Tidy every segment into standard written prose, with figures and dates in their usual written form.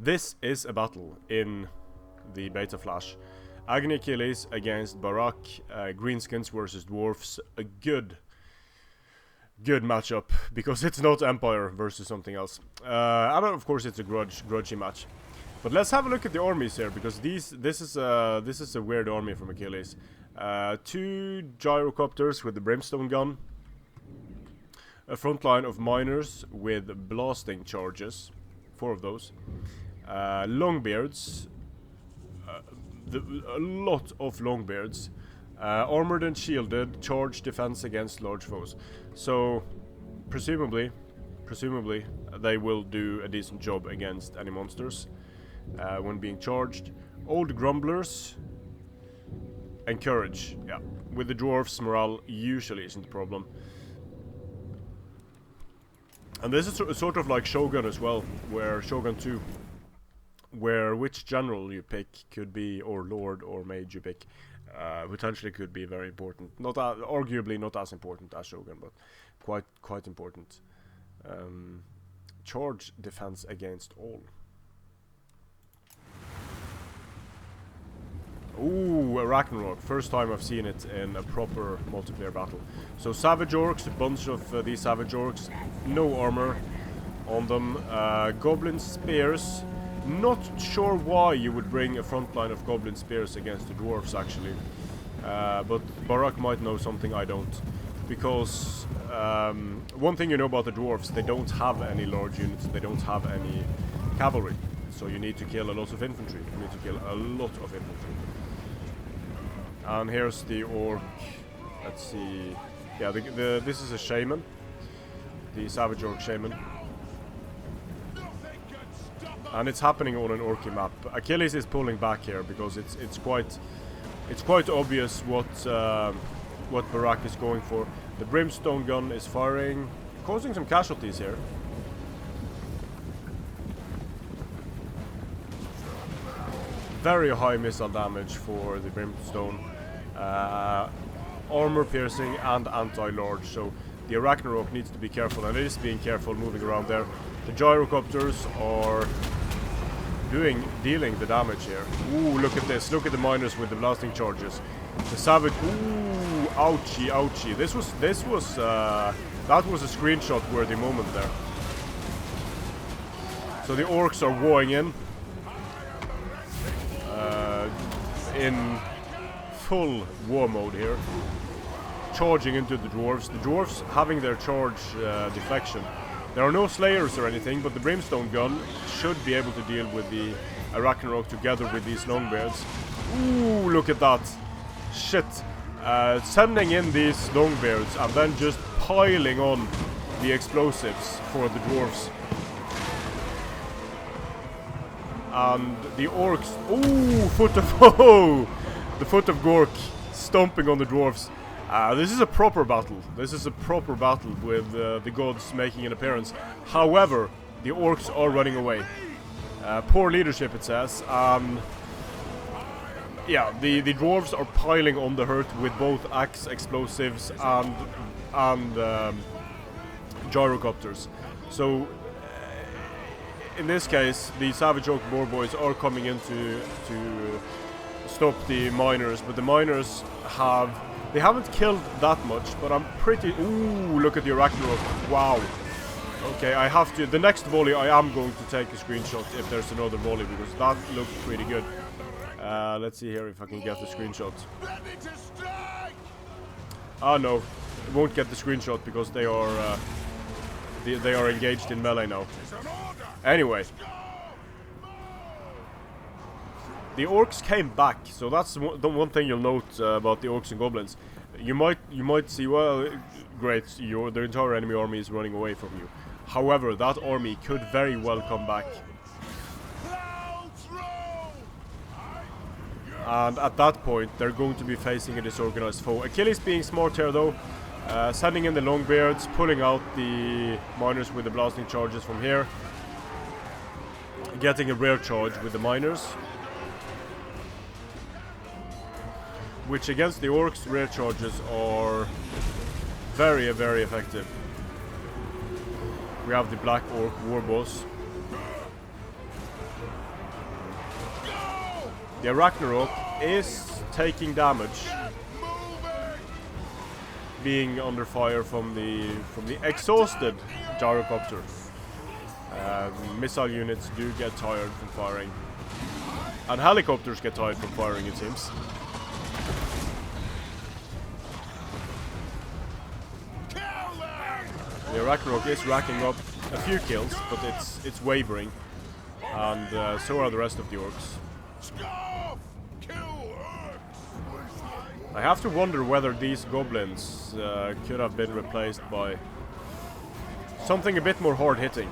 This is a battle in the Beta Flash. Agony Achilles against Barak, Greenskins versus Dwarfs. A good matchup, because it's not Empire versus something else. And of course it's a grudgy match. But let's have a look at the armies here, because this is a weird army from Achilles. 2 gyrocopters with the brimstone gun, a front line of miners with blasting charges, 4 of those, longbeards, a lot of longbeards, armored and shielded, charge defense against large foes. So presumably they will do a decent job against any monsters when being charged. Old grumblers and courage. Yeah, with the dwarfs, morale usually isn't a problem. And this is sort of like Shogun as well, where Shogun 2, where which general you pick could be, or lord or mage you pick, potentially could be very important. Not arguably not as important as Shogun, but quite important. Charge defense against all. Ooh, a Ragnarok. First time I've seen it in a proper multiplayer battle. So Savage Orcs, a bunch of these Savage Orcs, no armor on them. Goblin Spears. Not sure why you would bring a front line of Goblin Spears against the Dwarfs, actually. But Barak might know something I don't. Because one thing you know about the Dwarfs, they don't have any large units, they don't have any cavalry. So you need to kill a lot of infantry. You need to kill a lot of infantry. And here's the orc. Let's see. Yeah, this is a shaman. The Savage Orc shaman. And it's happening on an orky map. Achilles is pulling back here because it's quite obvious what Barak is going for. The brimstone gun is firing, causing some casualties here. Very high missile damage for the brimstone, armor piercing and anti-large, so the Ragnarok needs to be careful, and it is being careful moving around there. The gyrocopters are dealing the damage here. Ooh, look at this, look at the miners with the blasting charges. The savage, ooh, ouchie, ouchie. That was a screenshot worthy moment there. So the orcs are warring in full war mode here, charging into the dwarves. The dwarves having their charge deflection. There are no slayers or anything, but the brimstone gun should be able to deal with the Ragnarok together with these longbeards. Ooh, look at that. Shit. Sending in these longbeards and then just piling on the explosives for the dwarves. And the orcs, ooh, the foot of Gork stomping on the dwarves. This is a proper battle. This is a proper battle with the gods making an appearance. However, the orcs are running away. Poor leadership, it says. Yeah, the dwarves are piling on the hurt with both axe explosives and gyrocopters. So in this case, the Savage Orc Boar Boys are coming in to stop the miners, but the miners they haven't killed that much, but I'm pretty... Ooh, look at the Ragnarok. Wow. Okay, I have to... The next volley, I am going to take a screenshot if there's another volley, because that looked pretty good. Let's see here if I can get the screenshot. Ah, no. I won't get the screenshot because they are engaged in melee now. Anyway. The orcs came back, so that's the one thing you'll note about the orcs and goblins. You might see, well, great, the entire enemy army is running away from you. However, that army could very well come back. And at that point, they're going to be facing a disorganized foe. Achilles being smart here, though, sending in the longbeards, pulling out the miners with the blasting charges from here, getting a rear charge with the miners. Which against the orcs, rear charges are very, very effective. We have the Black Orc War Boss. The Ragnarok is taking damage, being under fire from the exhausted gyrocopter. Missile units do get tired from firing, and helicopters get tired from firing, it seems. The Ragnarok is racking up a few kills, but it's wavering, and so are the rest of the orcs. I have to wonder whether these goblins could have been replaced by something a bit more hard-hitting.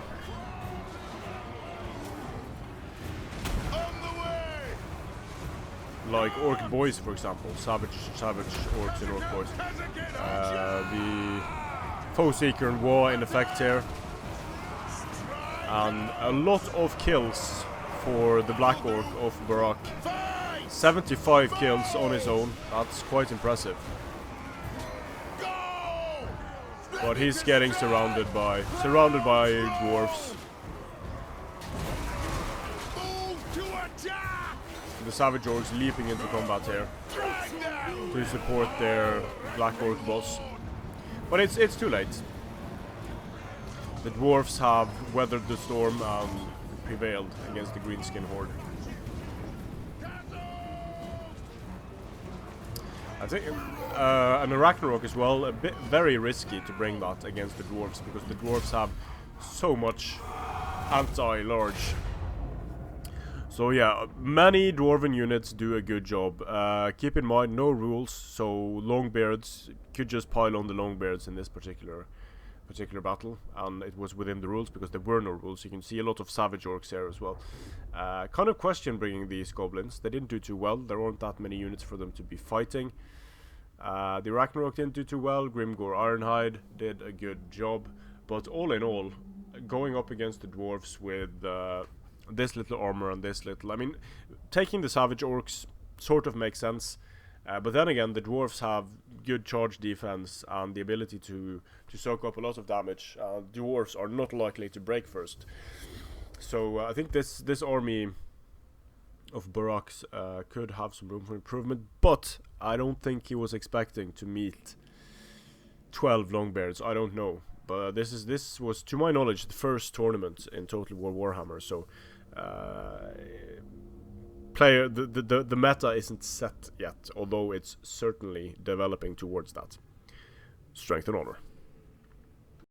Like Orc Boys, for example. Savage Orcs and Orc Boys. The Foe Seeker and War in effect here. And a lot of kills for the Black Orc of Barak. 75 kills on his own. That's quite impressive. But he's getting surrounded by dwarfs. The Savage Orcs leaping into combat here to support their Black Orc boss. But it's too late. The Dwarfs have weathered the storm and prevailed against the Greenskin horde. I think an Ragnarok as well, very risky to bring that against the Dwarfs, because the Dwarfs have so much anti-large. So yeah, many Dwarven units do a good job. Keep in mind, no rules, so Longbeards could just pile on the Longbeards in this particular battle, and it was within the rules because there were no rules. You can see a lot of Savage Orcs here as well. Kind of question bringing these goblins. They didn't do too well. There weren't that many units for them to be fighting. The Ragnarok didn't do too well. Grimgore Ironhide did a good job, but all in all, going up against the Dwarves with this little armor and this little, I mean, taking the Savage Orcs sort of makes sense, but then again, the Dwarves have good charge defense and the ability to soak up a lot of damage. Dwarves are not likely to break first, so I think this army of Barak's could have some room for improvement, but I don't think he was expecting to meet 12 Longbeards. I don't know, but this was, to my knowledge, the first tournament in Total War Warhammer, so the meta isn't set yet, although it's certainly developing towards that. Strength and honor.